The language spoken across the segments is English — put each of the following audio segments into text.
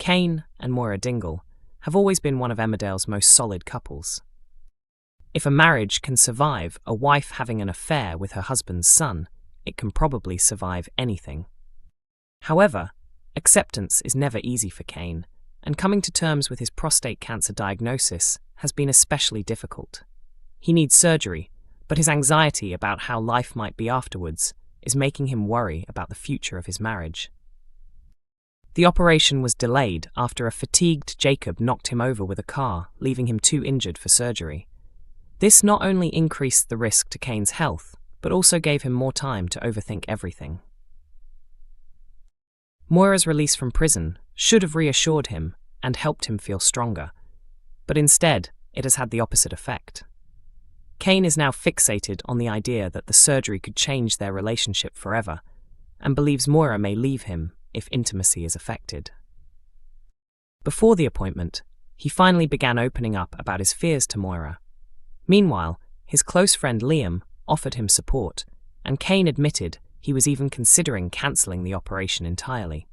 Cain and Moira Dingle have always been one of Emmerdale's most solid couples. If a marriage can survive a wife having an affair with her husband's son, it can probably survive anything. However, acceptance is never easy for Cain, and coming to terms with his prostate cancer diagnosis has been especially difficult. He needs surgery, but his anxiety about how life might be afterwards is making him worry about the future of his marriage. The operation was delayed after a fatigued Jacob knocked him over with a car, leaving him too injured for surgery. This not only increased the risk to Cain's health, but also gave him more time to overthink everything. Moira's release from prison should have reassured him and helped him feel stronger, but instead it has had the opposite effect. Cain is now fixated on the idea that the surgery could change their relationship forever, and believes Moira may leave him if intimacy is affected. Before the appointment, he finally began opening up about his fears to Moira. Meanwhile, his close friend Liam offered him support, and Cain admitted he was even considering cancelling the operation entirely.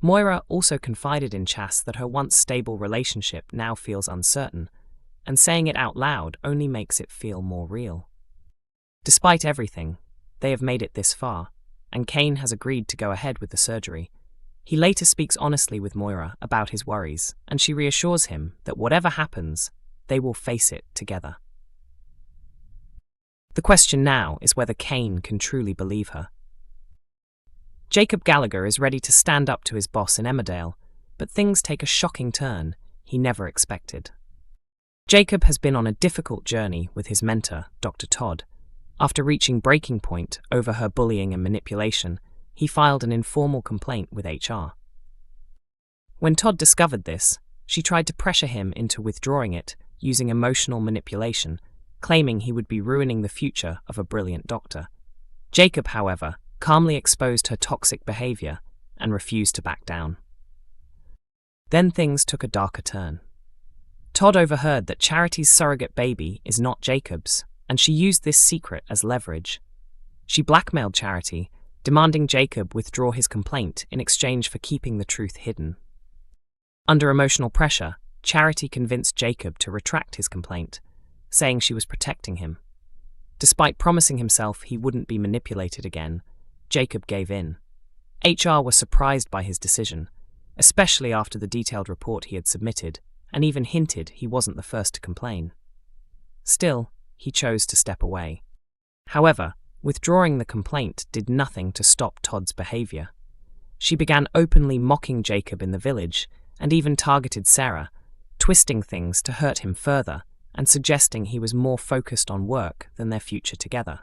Moira also confided in Chas that her once stable relationship now feels uncertain, and saying it out loud only makes it feel more real. Despite everything, they have made it this far, and Cain has agreed to go ahead with the surgery. He later speaks honestly with Moira about his worries, and she reassures him that whatever happens, they will face it together. The question now is whether Cain can truly believe her. Jacob Gallagher is ready to stand up to his boss in Emmerdale, but things take a shocking turn he never expected. Jacob has been on a difficult journey with his mentor, Dr. Todd. After reaching breaking point over her bullying and manipulation, he filed an informal complaint with HR. When Todd discovered this, she tried to pressure him into withdrawing it using emotional manipulation, claiming he would be ruining the future of a brilliant doctor. Jacob, however, calmly exposed her toxic behavior and refused to back down. Then things took a darker turn. Todd overheard that Charity's surrogate baby is not Jacob's, and she used this secret as leverage. She blackmailed Charity, demanding Jacob withdraw his complaint in exchange for keeping the truth hidden. Under emotional pressure, Charity convinced Jacob to retract his complaint, saying she was protecting him. Despite promising himself he wouldn't be manipulated again, Jacob gave in. HR was surprised by his decision, especially after the detailed report he had submitted, and even hinted he wasn't the first to complain. Still, he chose to step away. However, withdrawing the complaint did nothing to stop Todd's behavior. She began openly mocking Jacob in the village and even targeted Sarah, twisting things to hurt him further and suggesting he was more focused on work than their future together.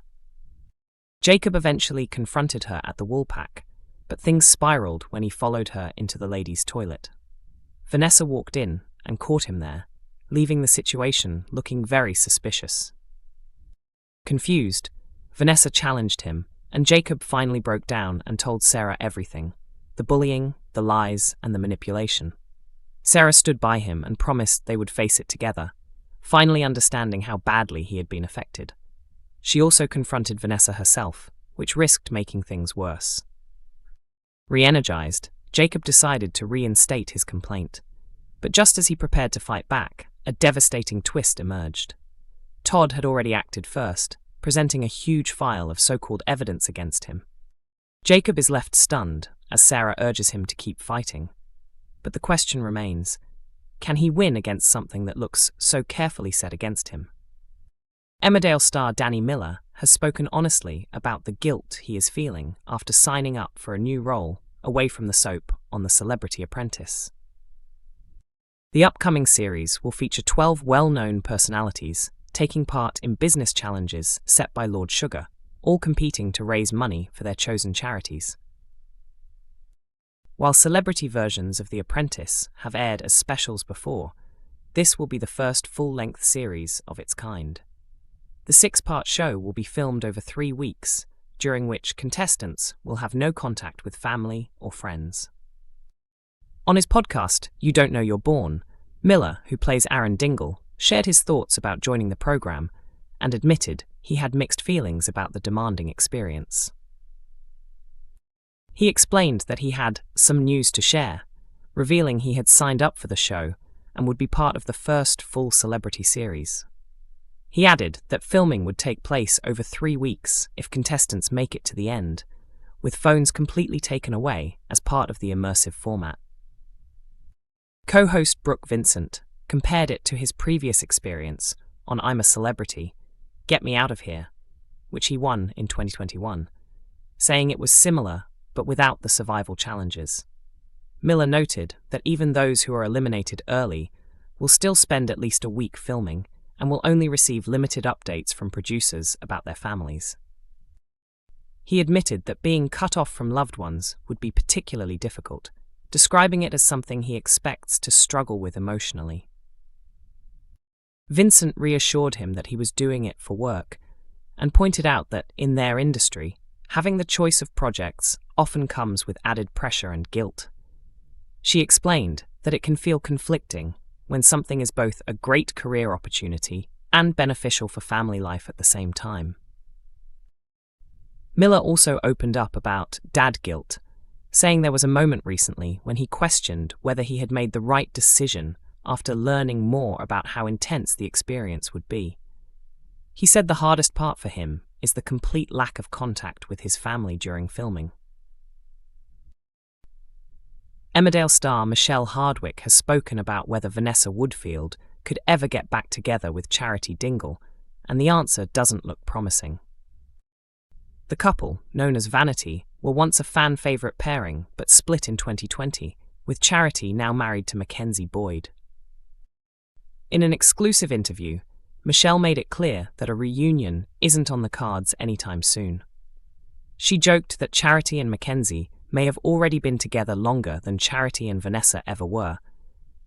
Jacob eventually confronted her at the Woolpack, but things spiraled when he followed her into the ladies' toilet. Vanessa walked in and caught him there, leaving the situation looking very suspicious. Confused, Vanessa challenged him, and Jacob finally broke down and told Sarah everything: the bullying, the lies, and the manipulation. Sarah stood by him and promised they would face it together, finally understanding how badly he had been affected. She also confronted Vanessa herself, which risked making things worse. Re-energized, Jacob decided to reinstate his complaint. But just as he prepared to fight back, a devastating twist emerged. Todd had already acted first, presenting a huge file of so-called evidence against him. Jacob is left stunned as Sarah urges him to keep fighting. But the question remains, can he win against something that looks so carefully set against him? Emmerdale star Danny Miller has spoken honestly about the guilt he is feeling after signing up for a new role away from the soap on The Celebrity Apprentice. The upcoming series will feature 12 well-known personalities taking part in business challenges set by Lord Sugar, all competing to raise money for their chosen charities. While celebrity versions of The Apprentice have aired as specials before, this will be the first full-length series of its kind. The 6-part show will be filmed over 3 weeks, during which contestants will have no contact with family or friends. On his podcast, You Don't Know You're Born, Miller, who plays Aaron Dingle, shared his thoughts about joining the program and admitted he had mixed feelings about the demanding experience. He explained that he had some news to share, revealing he had signed up for the show and would be part of the first full celebrity series. He added that filming would take place over 3 weeks if contestants make it to the end, with phones completely taken away as part of the immersive format. Co-host Brooke Vincent compared it to his previous experience on I'm a Celebrity, Get Me Out of Here, which he won in 2021, saying it was similar but without the survival challenges. Miller noted that even those who are eliminated early will still spend at least a week filming and will only receive limited updates from producers about their families. He admitted that being cut off from loved ones would be particularly difficult, describing it as something he expects to struggle with emotionally. Vincent reassured him that he was doing it for work and pointed out that, in their industry, having the choice of projects often comes with added pressure and guilt. She explained that it can feel conflicting when something is both a great career opportunity and beneficial for family life at the same time. Miller also opened up about dad guilt, saying there was a moment recently when he questioned whether he had made the right decision after learning more about how intense the experience would be. He said the hardest part for him is the complete lack of contact with his family during filming. Emmerdale star Michelle Hardwick has spoken about whether Vanessa Woodfield could ever get back together with Charity Dingle, and the answer doesn't look promising. The couple, known as Vanity, were once a fan favourite pairing but split in 2020, with Charity now married to Mackenzie Boyd. In an exclusive interview, Michelle made it clear that a reunion isn't on the cards anytime soon. She joked that Charity and Mackenzie may have already been together longer than Charity and Vanessa ever were,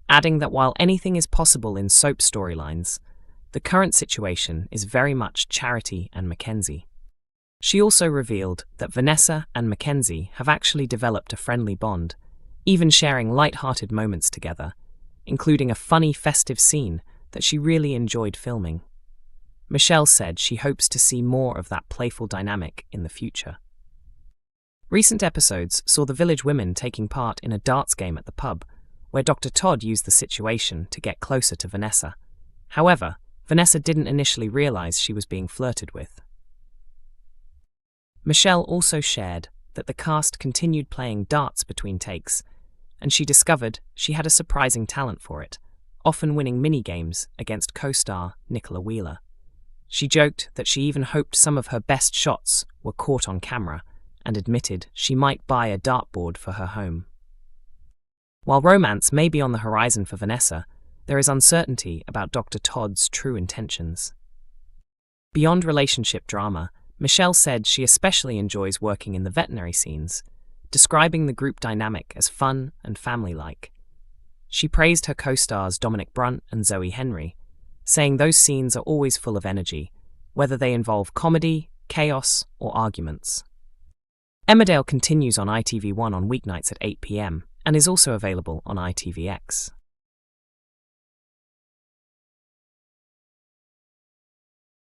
adding that while anything is possible in soap storylines, the current situation is very much Charity and Mackenzie. She also revealed that Vanessa and Mackenzie have actually developed a friendly bond, even sharing light-hearted moments together, including a funny festive scene that she really enjoyed filming. Michelle said she hopes to see more of that playful dynamic in the future. Recent episodes saw the village women taking part in a darts game at the pub, where Dr. Todd used the situation to get closer to Vanessa. However, Vanessa didn't initially realize she was being flirted with. Michelle also shared that the cast continued playing darts between takes, and she discovered she had a surprising talent for it, often winning mini-games against co-star Nicola Wheeler. She joked that she even hoped some of her best shots were caught on camera, and admitted she might buy a dartboard for her home. While romance may be on the horizon for Vanessa, there is uncertainty about Dr. Todd's true intentions. Beyond relationship drama, Michelle said she especially enjoys working in the veterinary scenes, describing the group dynamic as fun and family-like. She praised her co-stars Dominic Brunt and Zoe Henry, saying those scenes are always full of energy, whether they involve comedy, chaos, or arguments. Emmerdale continues on ITV1 on weeknights at 8 p.m. and is also available on ITVX.